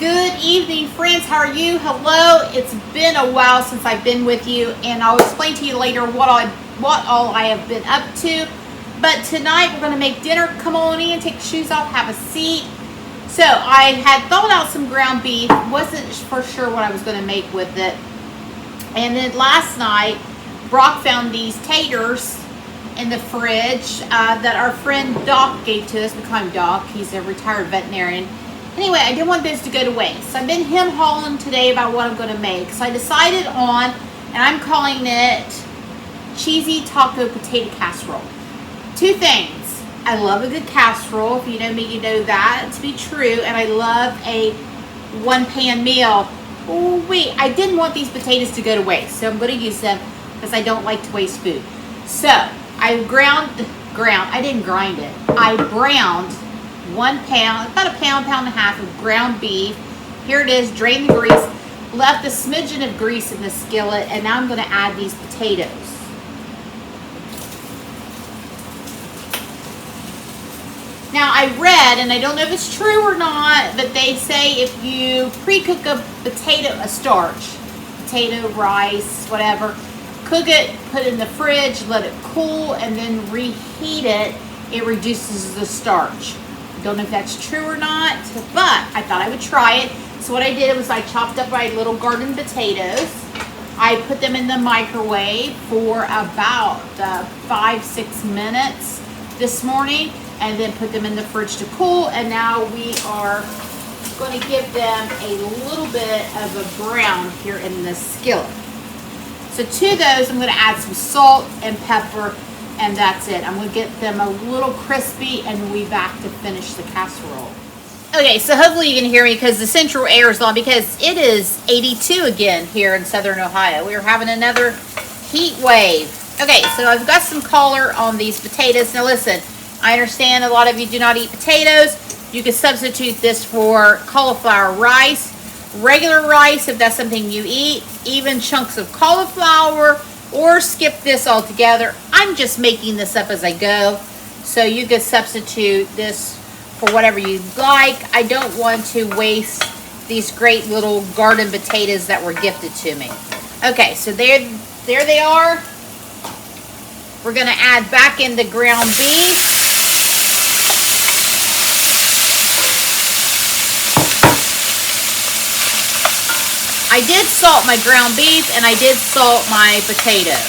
Good evening, friends. How are you? Hello. It's been a while since I've been with you, and I'll explain to you later what all I have been up to. But tonight we're going to make dinner. Come on in, take your shoes off, have a seat. So I had thawed out some ground beef. Wasn't for sure what I was going to make with it. And then last night, Brock found these taters in the fridge that our friend Doc gave to us. We call him Doc. He's a retired veterinarian. Anyway, I didn't want this to go to waste. So I've been him-hauling today about what I'm going to make. So I decided on, and I'm calling it cheesy taco potato casserole. Two things. I love a good casserole. If you know me, you know that to be true. And I love a one-pan meal. Oh, wait. I didn't want these potatoes to go to waste. So I'm going to use them because I don't like to waste food. So I I didn't grind it. I browned 1 pound, about a pound and a half of ground beef. Here it is, drained the grease, left a smidgen of grease in the skillet, and now I'm going to add these potatoes. Now I read, and I don't know if it's true or not, but they say if you pre-cook a starch, potato, rice, whatever, cook it, put it in the fridge, let it cool, and then reheat it, it reduces the starch. Don't know if that's true or not, but I thought I would try it. So what I did was I chopped up my little garden potatoes. I put them in the microwave for about 5-6 minutes this morning, and then put them in the fridge to cool. And now we are going to give them a little bit of a brown here in the skillet. So to those, I'm going to add some salt and pepper, and that's it. I'm going to get them a little crispy, and we'll be back to finish the casserole. Okay, so hopefully you can hear me because the central air is on, because it is 82 again here in southern Ohio. We are having another heat wave. Okay, so I've got some color on these potatoes. Now listen, I understand a lot of you do not eat potatoes. You can substitute this for cauliflower rice, regular rice if that's something you eat, even chunks of cauliflower, or skip this altogether. I'm just making this up as I go, so you can substitute this for whatever you like. I don't want to waste these great little garden potatoes that were gifted to me. Okay, so there they are. We're going to add back in the ground beef. I did salt my ground beef, and I did salt my potatoes.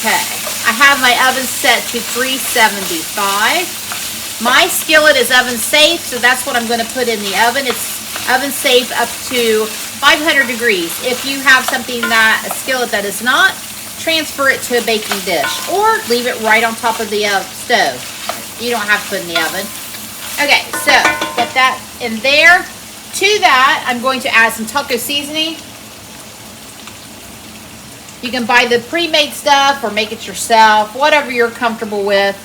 Okay, I have my oven set to 375. My skillet is oven safe, so that's what I'm going to put in the oven. It's oven safe up to 500 degrees. If you have a skillet that is not, transfer it to a baking dish, or leave it right on top of the stove. You don't have to put it in the oven. Okay, so get that in there. To that, I'm going to add some taco seasoning. You can buy the pre-made stuff or make it yourself, whatever you're comfortable with.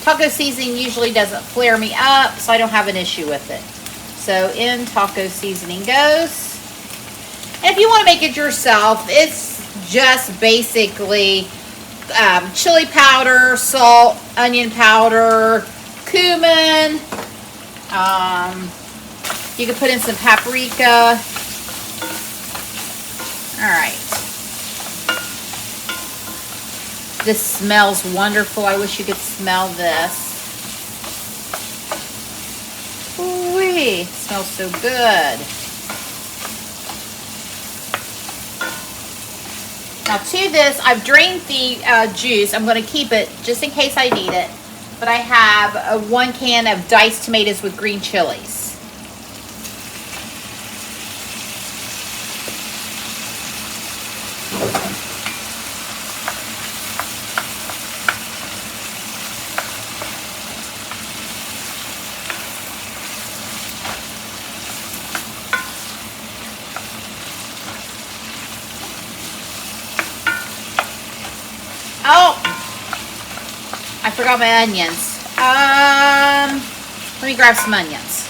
Taco seasoning usually doesn't flare me up, so I don't have an issue with it. So in taco seasoning goes. And if you want to make it yourself, it's just basically chili powder, salt, onion powder, cumin, you can put in some paprika. All right. This smells wonderful. I wish you could smell this. Ooh-wee. It smells so good. Now to this, I've drained the juice. I'm going to keep it just in case I need it. But I have 1 can of diced tomatoes with green chilies. Oh, I forgot my onions. Let me grab some onions.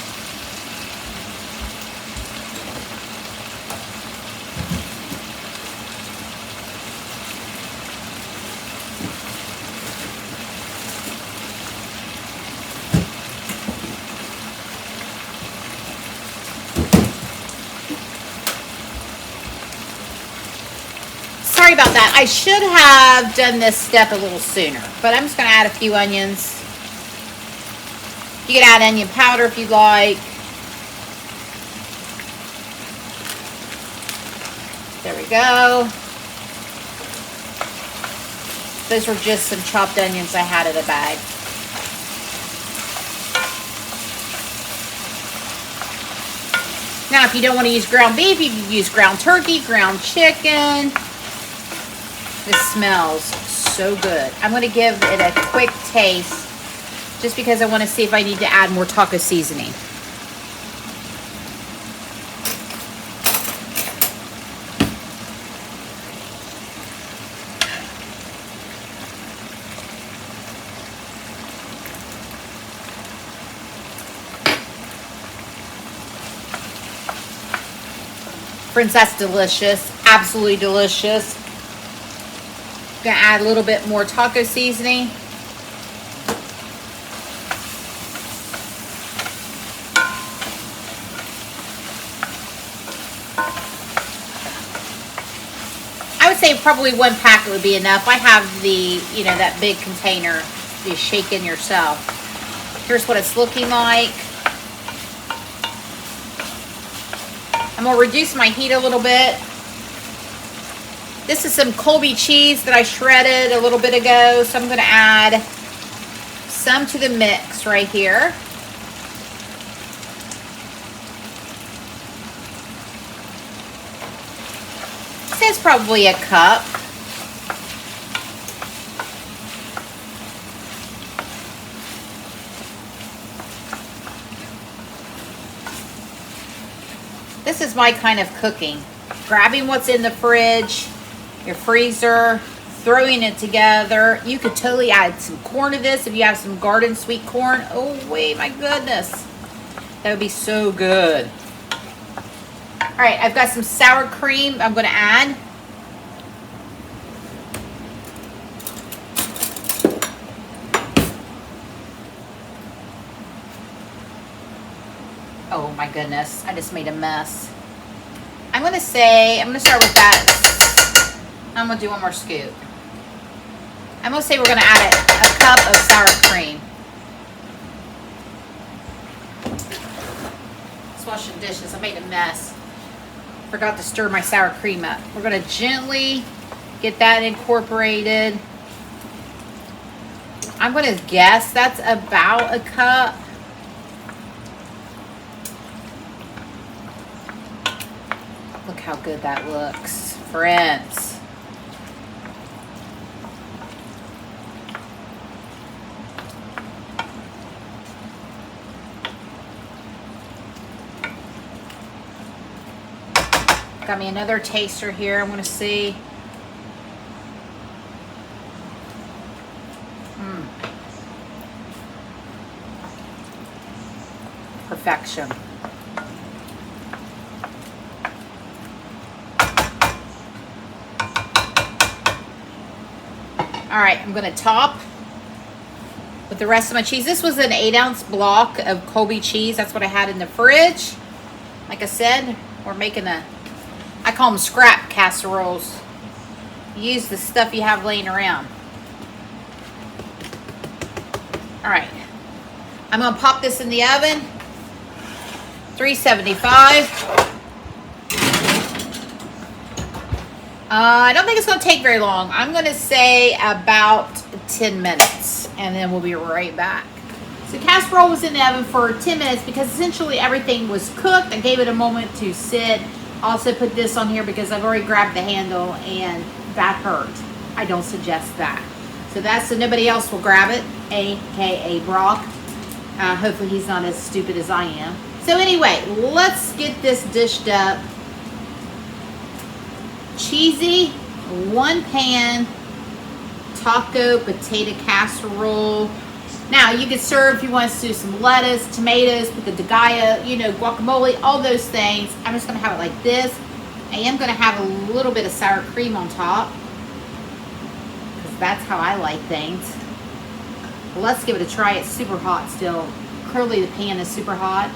sorry about that. I should have done this step a little sooner, but I'm just going to add a few onions. You can add onion powder if you'd like. There we go. Those were just some chopped onions I had in a bag. Now, if you don't want to use ground beef, you can use ground turkey, ground chicken. This smells so good. I'm going to give it a quick taste just because I want to see if I need to add more taco seasoning. Friends, that's delicious. Absolutely delicious. Gonna add a little bit more taco seasoning. I would say probably 1 packet would be enough. I have the, that big container you shake in yourself. Here's what it's looking like. I'm going to reduce my heat a little bit. This is some Colby cheese that I shredded a little bit ago. So I'm going to add some to the mix right here. It says probably a cup. This is my kind of cooking. Grabbing what's in the fridge, your freezer, throwing it together. You could totally add some corn to this if you have some garden sweet corn. Oh, wait, my goodness. That would be so good. All right, I've got some sour cream I'm going to add. Oh my goodness, I just made a mess. I'm going to start with that. I'm going to do one more scoop. I'm going to say we're going to add a cup of sour cream. Let's wash the dishes. I made a mess. Forgot to stir my sour cream up. We're going to gently get that incorporated. I'm going to guess that's about a cup. Look how good that looks, friends. Got me another taster here. I'm going to see. Perfection. All right, I'm going to top with the rest of my cheese. This was an 8-ounce block of Colby cheese. That's what I had in the fridge. Like I said, we're making I call them scrap casseroles. Use the stuff you have laying around. All right, I'm going to pop this in the oven. 375. I don't think it's going to take very long. I'm going to say about 10 minutes, and then we'll be right back. So casserole was in the oven for 10 minutes because essentially everything was cooked. I gave it a moment to sit. Also put this on here because I've already grabbed the handle, and that hurt. I don't suggest that. So that's so nobody else will grab it, aka Brock. Hopefully he's not as stupid as I am. So anyway, let's get this dished up. Cheesy 1-pan taco potato casserole. Now you could serve if you want to do some lettuce, tomatoes, put the degaya, guacamole, all those things. I'm just going to have it like this. I am going to have a little bit of sour cream on top because that's how I like things. Well, let's give it a try. It's super hot still. Clearly the pan is super hot.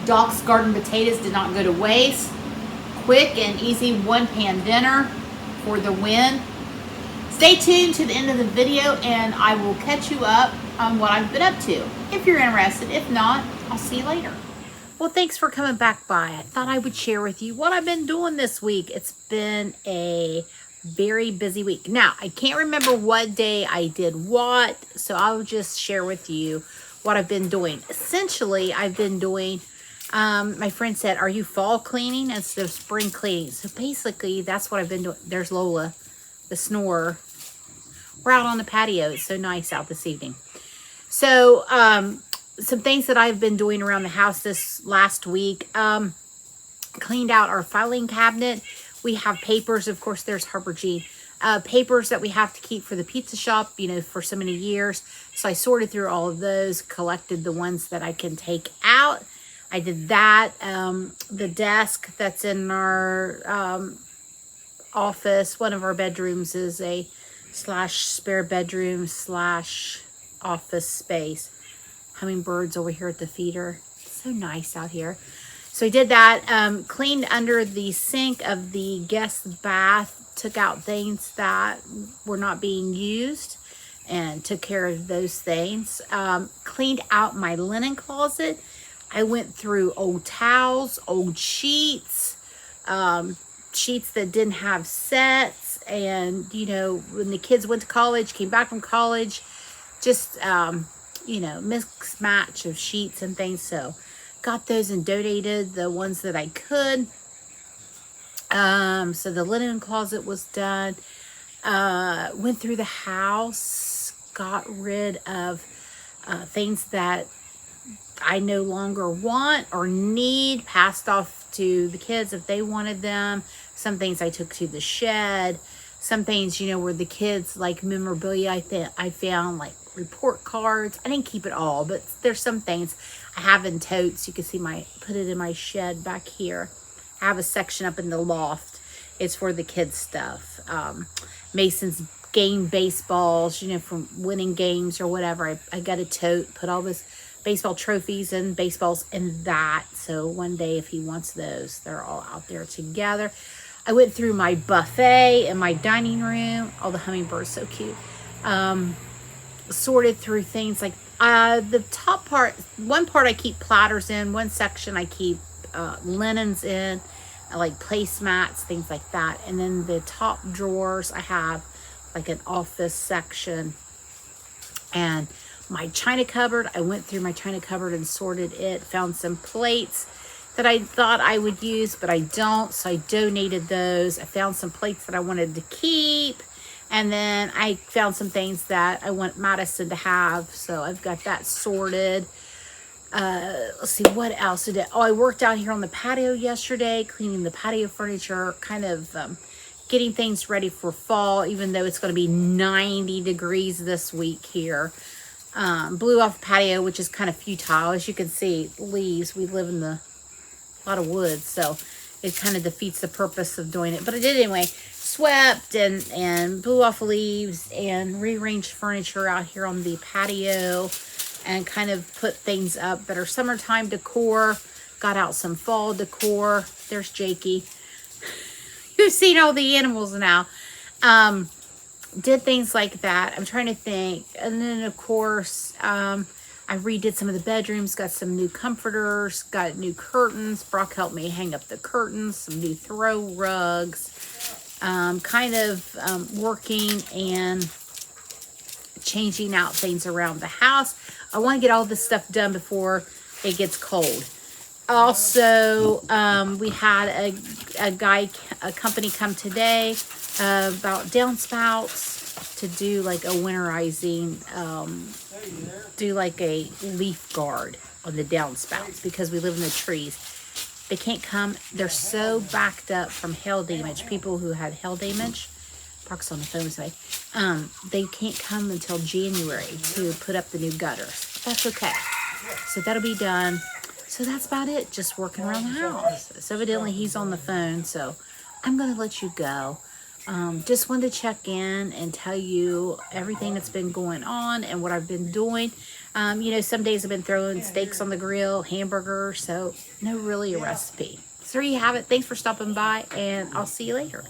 Doc's garden potatoes did not go to waste. Quick and easy one-pan dinner for the win. Stay tuned to the end of the video and I will catch you up on what I've been up to, if you're interested. If not, I'll see you later. Well, thanks for coming back by. I thought I would share with you what I've been doing this week. It's been a very busy week. Now, I can't remember what day I did what, so I'll just share with you what I've been doing. Essentially, I've been doing, my friend said, are you fall cleaning instead of spring cleaning? So basically, that's what I've been doing. There's Lola, the snorer. We're out on the patio. It's so nice out this evening. So, some things that I've been doing around the house this last week. Cleaned out our filing cabinet. We have papers. Of course, there's Harper Jean. Papers that we have to keep for the pizza shop, you know, for so many years. So I sorted through all of those, collected the ones that I can take out. I did that. The desk that's in our office, one of our bedrooms is a spare bedroom / office space. Hummingbirds over here at the feeder. So nice out here. So I did that. Cleaned under the sink of the guest bath. Took out things that were not being used and took care of those things. Cleaned out my linen closet. I went through old towels, old sheets, sheets that didn't have sets. And, you know, when the kids went to college, came back from college, just, you know, mix match of sheets and things. So got those and donated the ones that I could. So the linen closet was done. Went through the house, got rid of things that I no longer want or need, passed off to the kids if they wanted them. Some things I took to the shed. Some things, you know, where the kids like memorabilia I found, like report cards. I didn't keep it all, but there's some things I have in totes. You can see put it in my shed back here. I have a section up in the loft. It's for the kids stuff. Mason's game baseballs, you know, from winning games or whatever. I got a tote, put all this baseball trophies and baseballs in that. So one day if he wants those, they're all out there together. I went through my buffet in my dining room. All the hummingbirds, so cute. Sorted through things like the top part. One part I keep platters in. One section I keep linens in, like placemats, things like that. And then the top drawers I have like an office section. And my china cupboard, I went through my china cupboard and sorted it. Found some plates that I thought I would use, but I don't, so I donated those. I found some plates that I wanted to keep, and then I found some things that I want Madison to have, so I've got that sorted. Let's see, what else did I worked out here on the patio yesterday, cleaning the patio furniture, kind of getting things ready for fall, even though it's going to be 90 degrees this week here. Blew off the patio, which is kind of futile. As you can see, leaves. We live in a lot of woods, so it kind of defeats the purpose of doing it. But I did anyway. Swept and blew off leaves and rearranged furniture out here on the patio and kind of put things up that are summertime decor. Got out some fall decor. There's Jakey. You've seen all the animals now. Did things like that. I'm trying to think. And then, of course, I redid some of the bedrooms, got some new comforters, got new curtains. Brock helped me hang up the curtains, some new throw rugs. Working and changing out things around the house. I want to get all this stuff done before it gets cold. Also, we had a company come today about downspouts to do like a winterizing, do like a leaf guard on the downspouts because we live in the trees. They can't come. They're so backed up from hail damage. People who had hail damage, Park's on the phone today, they can't come until January to put up the new gutters. That's okay. So that'll be done. So that's about it. Just working around the house. So evidently he's on the phone, so I'm going to let you go. Just wanted to check in and tell you everything that's been going on and what I've been doing. You know, some days I've been throwing steaks on the grill, hamburgers, so no really a recipe. So there you have it. Thanks for stopping by, and I'll see you later.